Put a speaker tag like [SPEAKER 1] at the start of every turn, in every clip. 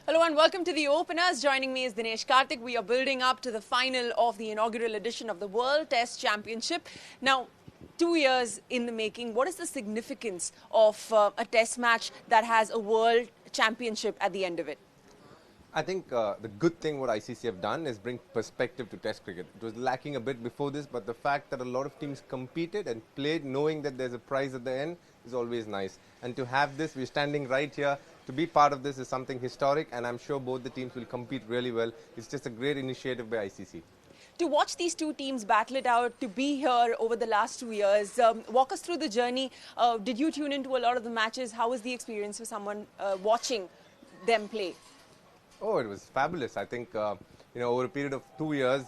[SPEAKER 1] Hello and welcome to the Openers. Joining me is Dinesh Karthik. We are building up to the final of the inaugural edition of the World Test Championship. Now, 2 years in the making, what is the significance of a test match that has a World Championship at the end of it?
[SPEAKER 2] I think the good thing what ICC have done is bring perspective to Test cricket. It was lacking a bit before this, but the fact that a lot of teams competed and played knowing that there's a prize at the end is always nice. And to have this, we're standing right here. To be part of this is something historic, and I'm sure both the teams will compete really well. It's just a great initiative by ICC.
[SPEAKER 1] To watch these two teams battle it out, to be here over the last 2 years, walk us through the journey. Did you tune into a lot of the matches? How was the experience for someone watching them play?
[SPEAKER 2] Oh, it was fabulous. I think, over a period of 2 years,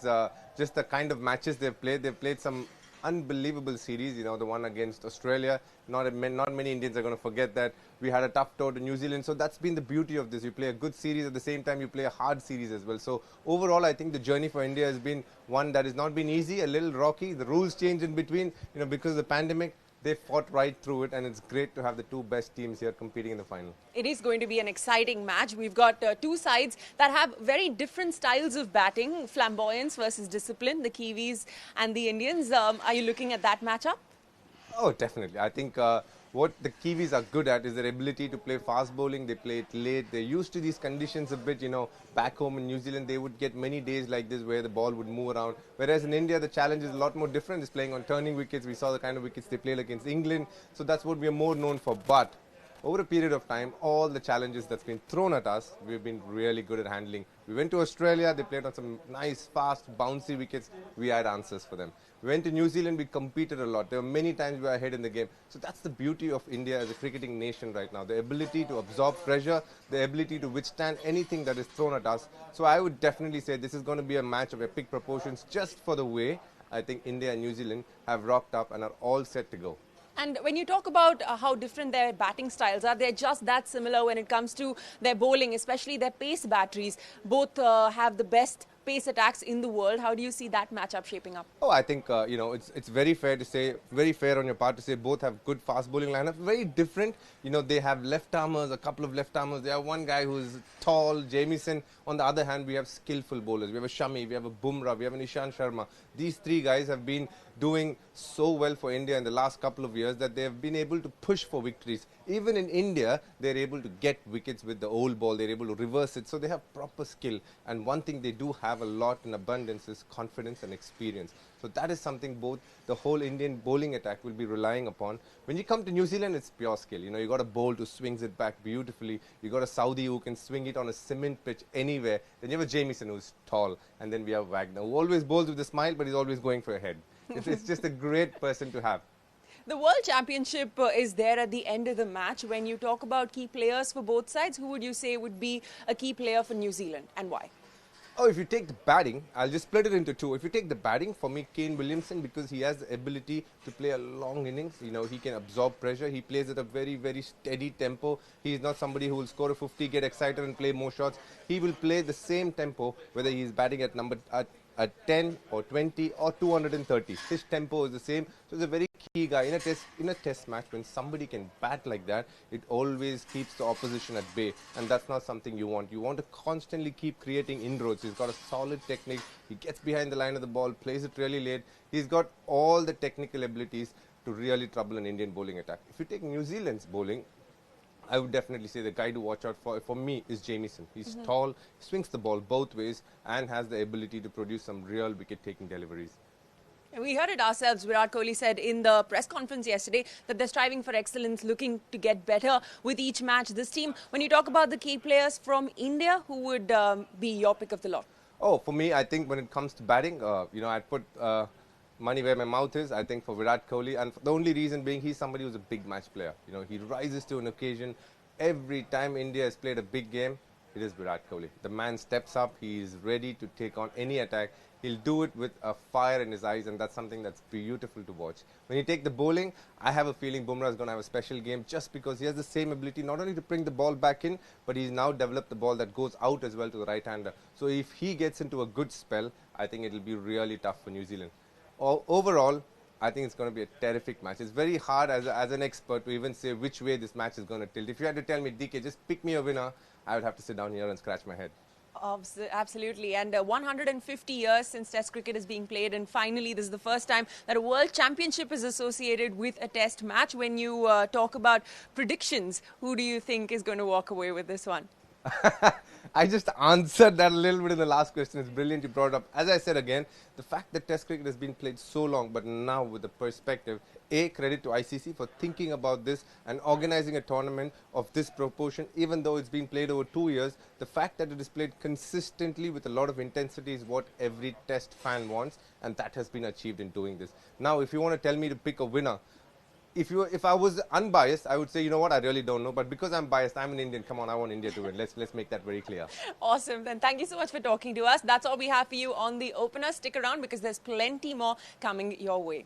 [SPEAKER 2] just the kind of matches they've played some unbelievable series. The one against Australia, not many Indians are going to forget that. We had a tough tour to New Zealand. So that's been the beauty of this. You play a good series at the same time, you play a hard series as well. So overall, I think the journey for India has been one that has not been easy, a little rocky. The rules change in between, because of the pandemic. They fought right through it, and it's great to have the two best teams here competing in the final.
[SPEAKER 1] It is going to be an exciting match. We've got two sides that have very different styles of batting, flamboyance versus discipline, the Kiwis and the Indians. Are you looking at that matchup?
[SPEAKER 2] Oh, definitely. I think what the Kiwis are good at is their ability to play fast bowling. They play it late. They're used to these conditions a bit. Back home in New Zealand, they would get many days like this where the ball would move around. Whereas in India, the challenge is a lot more different. It's playing on turning wickets. We saw the kind of wickets they played against England. So that's what we are more known for. But over a period of time, all the challenges that's been thrown at us, we've been really good at handling. We went to Australia, they played on some nice, fast, bouncy wickets. We had answers for them. We went to New Zealand, we competed a lot. There were many times we were ahead in the game. So that's the beauty of India as a cricketing nation right now. The ability to absorb pressure, the ability to withstand anything that is thrown at us. So I would definitely say this is going to be a match of epic proportions just for the way I think India and New Zealand have rocked up and are all set to go.
[SPEAKER 1] And when you talk about how different their batting styles are, they're just that similar when it comes to their bowling, especially their pace batteries. Both have the best pace attacks in the world. How do you see that matchup shaping up?
[SPEAKER 2] Oh, I think, it's very fair to say, very fair on your part to say both have good fast bowling lineup. Very different. They have left armers, a couple of left armers. They have one guy who's tall, Jamieson. On the other hand, we have skillful bowlers. We have a Shami, we have a Bumrah, we have an Ishan Sharma. These three guys have been doing so well for India in the last couple of years that they have been able to push for victories. Even in India, they're able to get wickets with the old ball. They're able to reverse it. So they have proper skill. And one thing they do have a lot in abundance is confidence and experience. So that is something both the whole Indian bowling attack will be relying upon. When you come to New Zealand, it's pure skill. You got a bowl who swings it back beautifully. You got a Saudi who can swing it on a cement pitch anywhere. Then you have a Jamieson who's tall. And then we have Wagner, who always bowls with a smile, but he's always going for a head. It's just a great person to have.
[SPEAKER 1] The World Championship is there at the end of the match. When you talk about key players for both sides, who would you say would be a key player for New Zealand and why?
[SPEAKER 2] Oh, if you take the batting, I'll just split it into two. If you take the batting, for me, Kane Williamson, because he has the ability to play a long innings. He can absorb pressure. He plays at a very, very steady tempo. He is not somebody who will score a 50, get excited and play more shots. He will play the same tempo, whether he is batting at 10 or 20 or 230. His tempo is the same. So it's a very key guy. In a test match, when somebody can bat like that, it always keeps the opposition at bay. And that's not something you want. You want to constantly keep creating inroads. He's got a solid technique. He gets behind the line of the ball, plays it really late. He's got all the technical abilities to really trouble an Indian bowling attack. If you take New Zealand's bowling, I would definitely say the guy to watch out for me is Jamieson. He's tall, swings the ball both ways, and has the ability to produce some real wicket-taking deliveries.
[SPEAKER 1] We heard it ourselves. Virat Kohli said in the press conference yesterday that they're striving for excellence, looking to get better with each match. This team, when you talk about the key players from India, who would be your pick of the lot?
[SPEAKER 2] Oh, for me, I think when it comes to batting, I'd put money where my mouth is, I think, for Virat Kohli. And the only reason being he's somebody who's a big match player. He rises to an occasion. Every time India has played a big game, it is Virat Kohli. The man steps up. He is ready to take on any attack. He'll do it with a fire in his eyes, and that's something that's beautiful to watch. When you take the bowling, I have a feeling Bumrah is going to have a special game just because he has the same ability not only to bring the ball back in, but he's now developed the ball that goes out as well to the right-hander. So if he gets into a good spell, I think it'll be really tough for New Zealand. Overall, I think it's going to be a terrific match. It's very hard as an expert to even say which way this match is going to tilt. If you had to tell me, DK, just pick me a winner, I would have to sit down here and scratch my head.
[SPEAKER 1] Absolutely. And 150 years since Test cricket is being played, and finally this is the first time that a World Championship is associated with a Test match. When you talk about predictions, who do you think is going to walk away with this one?
[SPEAKER 2] I just answered that a little bit in the last question. It's brilliant you brought it up. As I said again, the fact that Test cricket has been played so long, but now with the perspective, credit to ICC for thinking about this and organizing a tournament of this proportion, even though it's been played over 2 years. The fact that it is played consistently with a lot of intensity is what every Test fan wants, and that has been achieved in doing this. Now, if you want to tell me to pick a winner, if I was unbiased, I would say, you know what, I really don't know. But because I'm biased, I'm an Indian. Come on, I want India to win. Let's make that very clear.
[SPEAKER 1] Awesome. Then thank you so much for talking to us. That's all we have for you on The Opener. Stick around because there's plenty more coming your way.